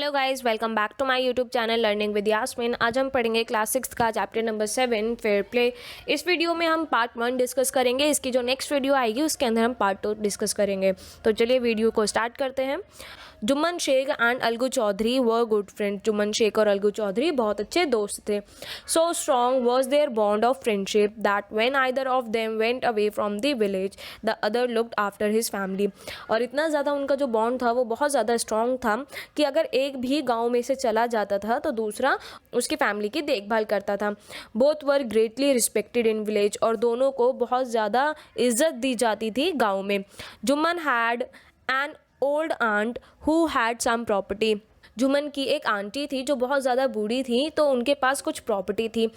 Hello guys, welcome back to my YouTube channel learning with Yasmin. आज हम पढ़ेंगे class 6 का चैप्टर नंबर 7 फेयर प्ले। इस वीडियो में हम पार्ट 1 डिस्कस करेंगे। इसकी जो नेक्स्ट वीडियो आएगी उसके अंदर हम पार्ट 2 डिस्कस करेंगे। तो चलिए वीडियो को स्टार्ट करते हैं। Jumman Shaikh and Algu Chaudhary were good friend. Jumman Shaikh और अलगू चौधरी बहुत अच्छे दोस्त थे। So strong was their bond of friendship that when either of them went away from the village the other looked after his family. और इतना ज़्यादा उनका जो बॉन्ड था वो बहुत ज़्यादा स्ट्रॉन्ग था कि अगर एक भी गांव में से चला जाता था तो दूसरा उसकी फैमिली की देखभाल करता था। Both were greatly respected in village. और दोनों को बहुत ज़्यादा इज्जत दी जाती थी गांव में। Jumman had an old aunt who had sum property. Jumman की एक आंटी थी जो बहुत ज़्यादा बूढ़ी थी, तो उनके पास कुछ प्रॉपर्टी थी।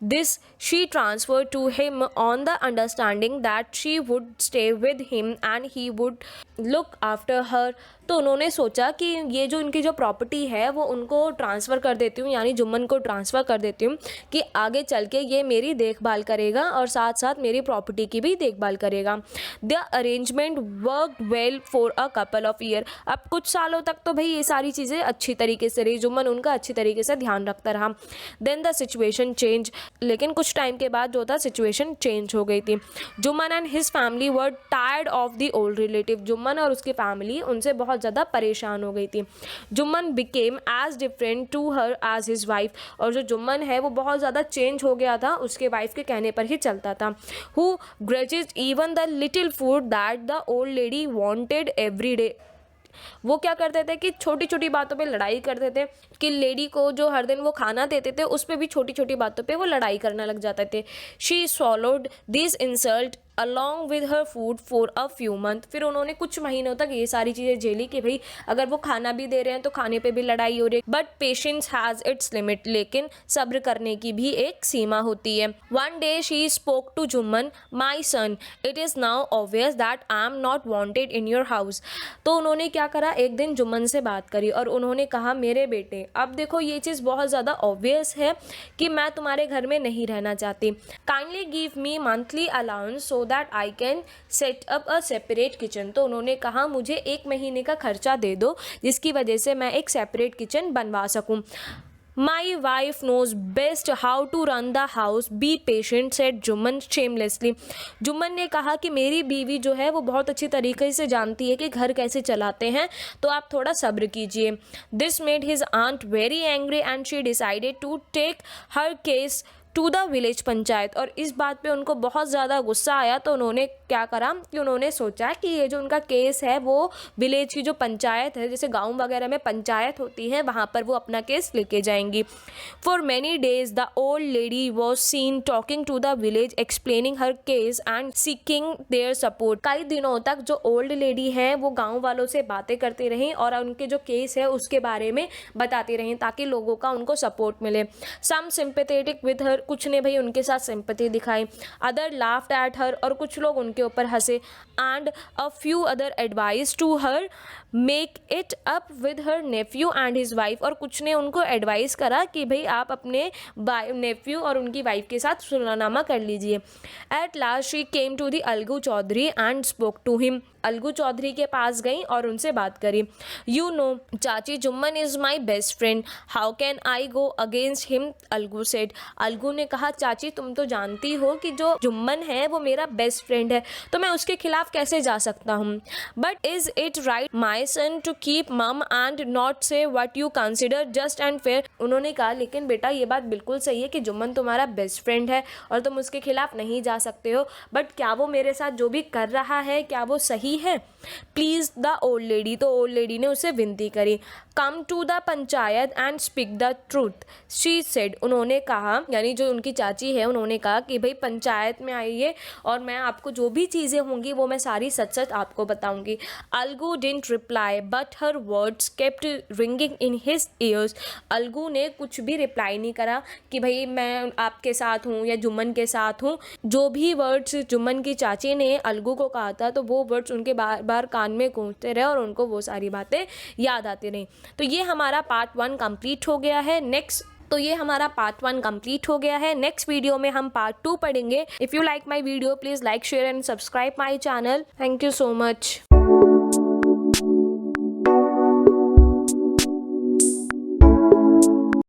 This she transfer to him on the understanding that she would stay with him and he would look after her. तो उन्होंने सोचा कि ये जो इनकी जो प्रॉपर्टी है वो उनको ट्रांसफ़र कर देती हूँ, यानी जुम्मन को ट्रांसफ़र कर देती हूँ कि आगे चल के ये मेरी देखभाल करेगा और साथ साथ मेरी प्रॉपर्टी की भी देखभाल करेगा। The arrangement work well for a couple of year. अब कुछ सालों तक तो भाई ये सारी चीज़ें अच्छी तरीके से रही, जुम्मन उनका अच्छी तरीके से ध्यान रखता रहा। Then the situation change. लेकिन कुछ टाइम के बाद जो था सिचुएशन चेंज हो गई थी। Jumman and his family were tired of the old relative. Jumman और उसकी फैमिली उनसे बहुत ज़्यादा परेशान हो गई थी। Jumman became as different to her as his wife. और जो जुम्मन है वो बहुत ज़्यादा चेंज हो गया था, उसके वाइफ के कहने पर ही चलता था। Who grudges even the little food that the old lady wanted every day. वो क्या करते थे कि छोटी छोटी बातों पे लड़ाई करते थे कि लेडी को जो हर दिन वो खाना देते थे उस पर भी छोटी छोटी बातों पे वो लड़ाई करने लग जाते थे। She swallowed this insult along with her food for a few month. फिर उन्होंने कुछ महीनों तक ये सारी चीज़ें झेली कि भाई अगर वो खाना भी दे रहे हैं तो खाने पे भी लड़ाई हो रही है। But patience has its limit. लेकिन सब्र करने की भी एक सीमा होती है। One day she spoke to Jumman, my son it is now obvious that I am not wanted in your house. तो उन्होंने क्या करा, एक दिन जुम्मन से बात करी और उन्होंने कहा, मेरे बेटे अब देखो ये चीज़ बहुत ज़्यादा ऑब्वियस है कि मैं तुम्हारे घर में नहीं रहना चाहती। Kindly give me monthly allowance so that I can set up a separate kitchen. तो उन्होंने कहा मुझे 1 महीने का खर्चा दे दो जिसकी वजह से मैं एक सेपरेट किचन बनवा सकूं। My wife knows best how to run the house, be patient said Jumman shamelessly. Jumman ने कहा कि मेरी बीवी जो है वो बहुत अच्छी तरीके से जानती है कि घर कैसे चलाते हैं, तो आप थोड़ा सब्र कीजिए। This made his aunt very angry and she decided to take her case to the village panchayat. और इस बात पे उनको बहुत ज़्यादा गुस्सा आया, तो उन्होंने क्या करा कि उन्होंने सोचा कि ये जो उनका केस है वो विलेज की जो पंचायत है, जैसे गांव वगैरह में पंचायत होती है, वहाँ पर वो अपना केस लेके जाएंगी। For many days the old lady was seen talking to the village explaining her case and seeking their support. कई दिनों तक जो ओल्ड लेडी है वो गाँव वालों से बातें करती रहीं और उनके जो केस है उसके बारे में बताती रहीं ताकि लोगों का उनको सपोर्ट मिले। सम सिंपैथेटिक विद हर, कुछ ने भाई उनके साथ सिंपैथी दिखाई। अदर लाफ्ड एट हर, और कुछ लोग उनके ऊपर हंसे। And a few other advise to her make it up with her nephew and his wife. और कुछ ने उनको एडवाइस करा कि भाई आप अपने नेफ्यू और उनकी वाइफ के साथ सुलहनामा कर लीजिए। At last she came to the Algu Chaudhary and spoke to him. Algu Chaudhary के पास गई और उनसे बात करी। यू नो चाची, Jumman is my best friend, how can I go against him, Algu said. Algu ने कहा, चाची तुम तो जानती हो कि जो जुम्मन है वो मेरा बेस्ट फ्रेंड है, तो मैं उसके खिलाफ कैसे जा सकता हूँ। But is it right my son to keep mum and not say what you consider just and fair. उन्होंने कहा, लेकिन बेटा ये बात बिल्कुल सही है कि जुम्मन तुम्हारा बेस्ट फ्रेंड है और तुम उसके खिलाफ नहीं जा सकते हो, बट क्या वो मेरे साथ जो भी कर रहा है क्या वो सही है। Please the old lady. तो ओल्ड लेडी ने उसे विनती करी। Come to the panchayat and speak the truth, she said. उन्होंने कहा, यानी जो उनकी चाची है, उन्होंने कहा कि भाई पंचायत में आइए और मैं आपको जो भी चीज़ें होंगी वो मैं सारी सच सच आपको बताऊंगी। Algu didn't reply but her words kept ringing in his years. Algu ने कुछ भी रिप्लाई नहीं करा कि भाई मैं आपके साथ हूँ या जुम्मन के साथ हूँ। जो भी वर्ड्स जुम्मन की चाची ने अलगू को कहा था तो वो वर्ड्स उनके बार बार कान में गूंजते रहे और उनको वो सारी बातें याद आती रहीं। तो ये हमारा पार्ट 1 कंप्लीट हो गया है। नेक्स्ट वीडियो में हम पार्ट 2 पढ़ेंगे। If you like my video please like share and subscribe my channel. Thank you so much.